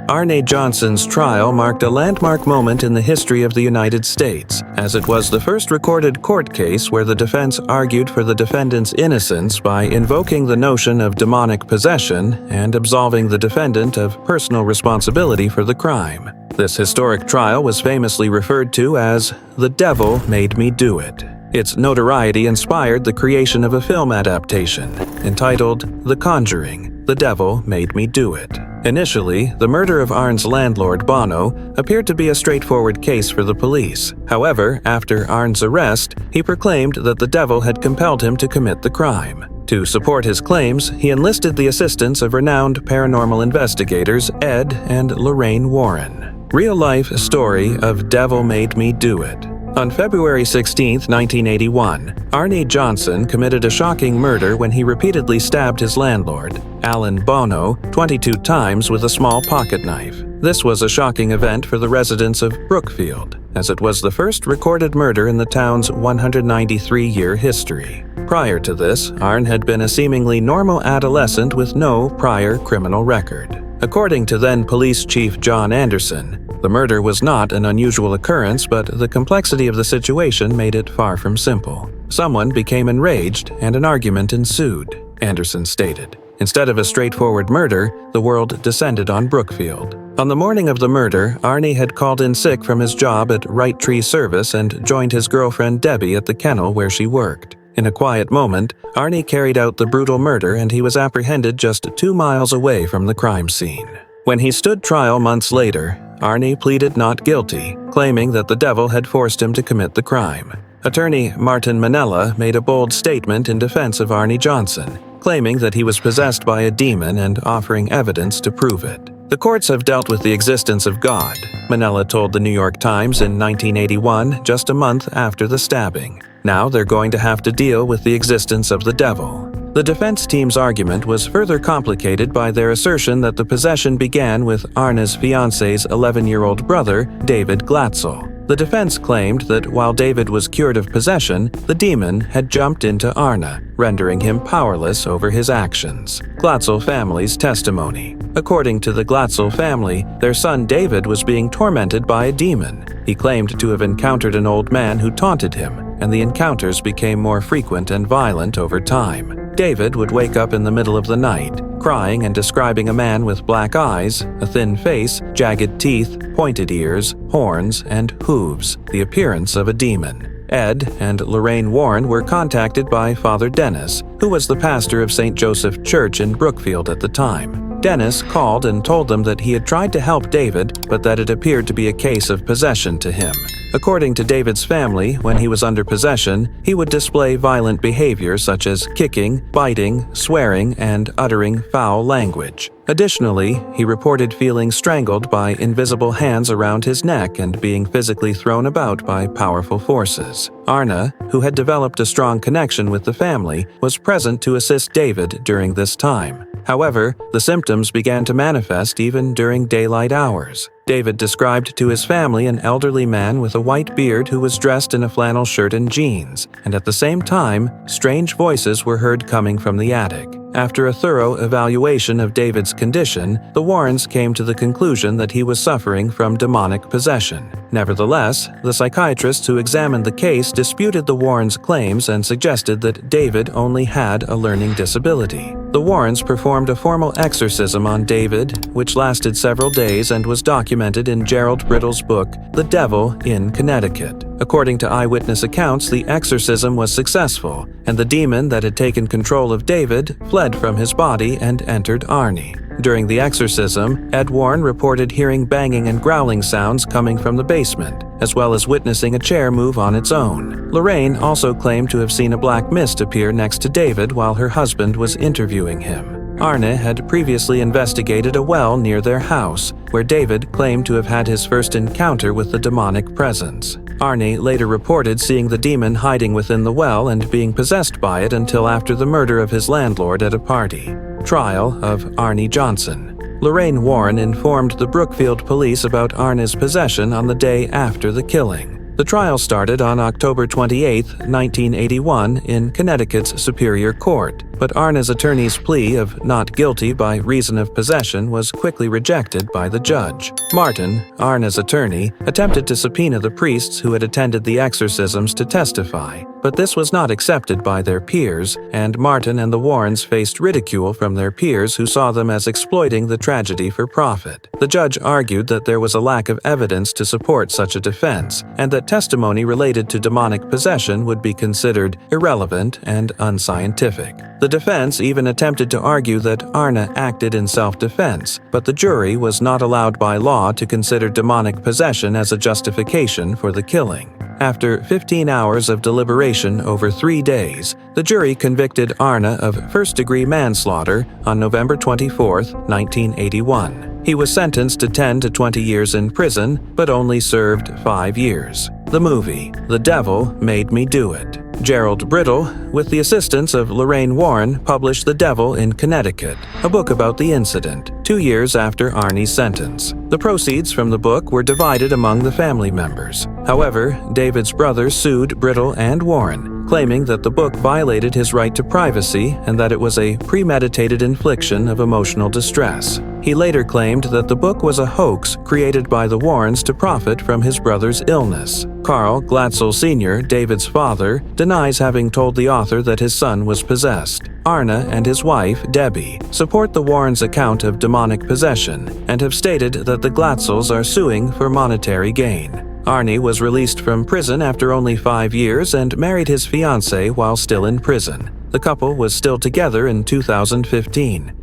Arne Johnson's trial marked a landmark moment in the history of the United States, as it was the first recorded court case where the defense argued for the defendant's innocence by invoking the notion of demonic possession and absolving the defendant of personal responsibility for the crime. This historic trial was famously referred to as "The Devil Made Me Do It." Its notoriety inspired the creation of a film adaptation entitled The Conjuring, The Devil Made Me Do It. Initially, the murder of Arne's landlord Bono appeared to be a straightforward case for the police. However, after Arne's arrest, he proclaimed that the devil had compelled him to commit the crime. To support his claims, he enlisted the assistance of renowned paranormal investigators Ed and Lorraine Warren. Real-life story of Devil Made Me Do It. On February 16, 1981, Arne Johnson committed a shocking murder when he repeatedly stabbed his landlord, Alan Bono, 22 times with a small pocket knife. This was a shocking event for the residents of Brookfield, as it was the first recorded murder in the town's 193-year history. Prior to this, Arne had been a seemingly normal adolescent with no prior criminal record. According to then Police Chief John Anderson, the murder was not an unusual occurrence, but the complexity of the situation made it far from simple. Someone became enraged and an argument ensued, Anderson stated. Instead of a straightforward murder, the world descended on Brookfield. On the morning of the murder, Arne had called in sick from his job at Right Tree Service and joined his girlfriend Debbie at the kennel where she worked. In a quiet moment, Arne carried out the brutal murder and he was apprehended just 2 miles away from the crime scene. When he stood trial months later, Arne pleaded not guilty, claiming that the devil had forced him to commit the crime. Attorney Martin Manella made a bold statement in defense of Arne Johnson, claiming that he was possessed by a demon and offering evidence to prove it. The courts have dealt with the existence of God, Manella told the New York Times in 1981, just a month after the stabbing. Now they're going to have to deal with the existence of the devil. The defense team's argument was further complicated by their assertion that the possession began with Arne's fiancé's 11-year-old brother, David Glatzel. The defense claimed that while David was cured of possession, the demon had jumped into Arne, rendering him powerless over his actions. Glatzel family's testimony. According to the Glatzel family, their son David was being tormented by a demon. He claimed to have encountered an old man who taunted him, and the encounters became more frequent and violent over time. David would wake up in the middle of the night, crying and describing a man with black eyes, a thin face, jagged teeth, pointed ears, horns, and hooves, the appearance of a demon. Ed and Lorraine Warren were contacted by Father Dennis, who was the pastor of St. Joseph Church in Brookfield at the time. Dennis called and told them that he had tried to help David, but that it appeared to be a case of possession to him. According to David's family, when he was under possession, he would display violent behavior such as kicking, biting, swearing, and uttering foul language. Additionally, he reported feeling strangled by invisible hands around his neck and being physically thrown about by powerful forces. Arne, who had developed a strong connection with the family, was present to assist David during this time. However, the symptoms began to manifest even during daylight hours. David described to his family an elderly man with a white beard who was dressed in a flannel shirt and jeans, and at the same time, strange voices were heard coming from the attic. After a thorough evaluation of David's condition, the Warrens came to the conclusion that he was suffering from demonic possession. Nevertheless, the psychiatrists who examined the case disputed the Warrens' claims and suggested that David only had a learning disability. The Warrens performed a formal exorcism on David, which lasted several days and was documented in Gerald Brittle's book, The Devil in Connecticut. According to eyewitness accounts, the exorcism was successful, and the demon that had taken control of David fled from his body and entered Arne. During the exorcism, Ed Warren reported hearing banging and growling sounds coming from the basement, as well as witnessing a chair move on its own. Lorraine also claimed to have seen a black mist appear next to David while her husband was interviewing him. Arne had previously investigated a well near their house, where David claimed to have had his first encounter with the demonic presence. Arne later reported seeing the demon hiding within the well and being possessed by it until after the murder of his landlord at a party. Trial of Arne Johnson. Lorraine Warren informed the Brookfield police about Arne's possession on the day after the killing. The trial started on October 28, 1981, in Connecticut's Superior Court. but Arne's attorney's plea of not guilty by reason of possession was quickly rejected by the judge. Martin, Arne's attorney, attempted to subpoena the priests who had attended the exorcisms to testify, but this was not accepted by their peers, and Martin and the Warrens faced ridicule from their peers who saw them as exploiting the tragedy for profit. The judge argued that there was a lack of evidence to support such a defense, and that testimony related to demonic possession would be considered irrelevant and unscientific. The defense even attempted to argue that Arne acted in self-defense, but the jury was not allowed by law to consider demonic possession as a justification for the killing. After 15 hours of deliberation over 3 days, the jury convicted Arne of first-degree manslaughter on November 24, 1981. He was sentenced to 10 to 20 years in prison, but only served 5 years. The movie, The Devil Made Me Do It. Gerald Brittle, with the assistance of Lorraine Warren, published The Devil in Connecticut, a book about the incident, 2 years after Arne's sentence. The proceeds from the book were divided among the family members. However, David's brother sued Brittle and Warren, claiming that the book violated his right to privacy and that it was a premeditated infliction of emotional distress. He later claimed that the book was a hoax created by the Warrens to profit from his brother's illness. Carl Glatzel Sr., David's father, denies having told the author that his son was possessed. Arne and his wife, Debbie, support the Warrens' account of demonic possession and have stated that the Glatzels are suing for monetary gain. Arne was released from prison after only 5 years and married his fiancée while still in prison. The couple was still together in 2015.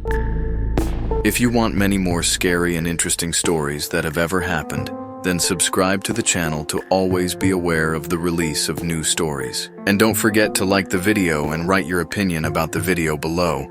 If you want many more scary and interesting stories that have ever happened, then subscribe to the channel to always be aware of the release of new stories. And don't forget to like the video and write your opinion about the video below.